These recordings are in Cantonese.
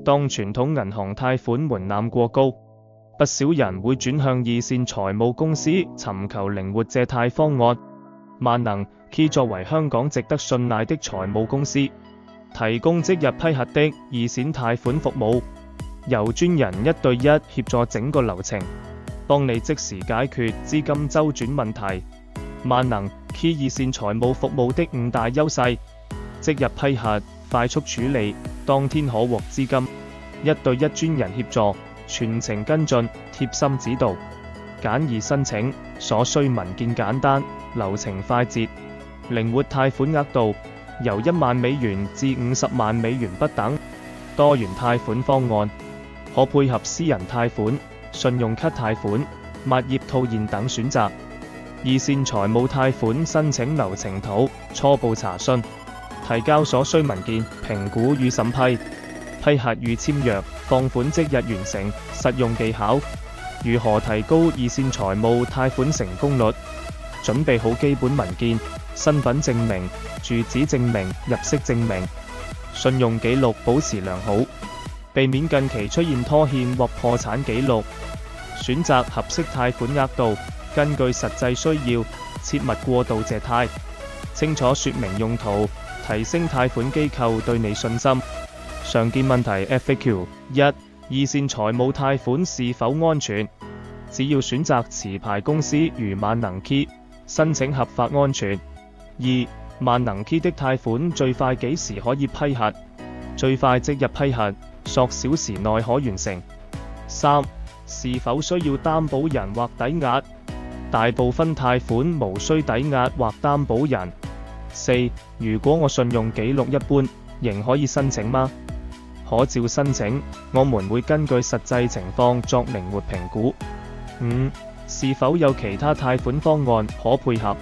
當傳統銀行貸款門檻過高，不少人會轉向二線財務公司尋求靈活借貸方案。萬能 Key 作為香港值得信賴的財務公司，提供即日批核的二線貸款服務，由專人1對1協助整個流程，幫你即時解決資金周轉問題。萬能 Key 二線財務服務的5大優勢：即日批核、快速處理、當天可獲資金、1對1專人協助、全程跟進、貼心指導、簡易申請，所需文件簡單，流程快捷，靈活貸款額度由1萬美元至50萬美元不等，多元貸款方案，可配合私人貸款、信用卡貸款、物業套現等選擇。二線財務貸款申請流程圖、初步查詢、提交所需文件、評估與審批、批核與簽約、放款即日完成。實用技巧：如何提高二線財務貸款成功率？準備好基本文件，身份證明、住址證明、入息證明，信用記錄保持良好，避免近期出現拖欠或破產記錄。選擇合適貸款額度，根據實際需要，切勿過度借貸。清楚說明用途，提升貸款機構對你信心。常見問題 FAQ： 1. 二線財務貸款是否安全？只要選擇持牌公司如萬能 Key， 申請合法安全。2. 萬能 Key 的貸款最快幾時可以批核？最快即日批核，數小時內可完成。3. 是否需要擔保人或抵押？大部分貸款無需抵押或擔保人。4. 如果我信用記錄一般，仍可以申請嗎？可照申請，我們會根據實際情況作靈活評估。5. 是否有其他貸款方案可配合？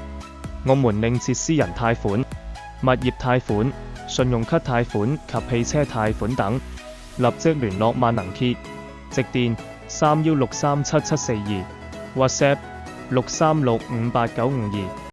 我們另設私人貸款、物業貸款、信用卡貸款及汽車貸款等。立即聯絡萬能 Key， 直電31637742，WhatsApp 6365892。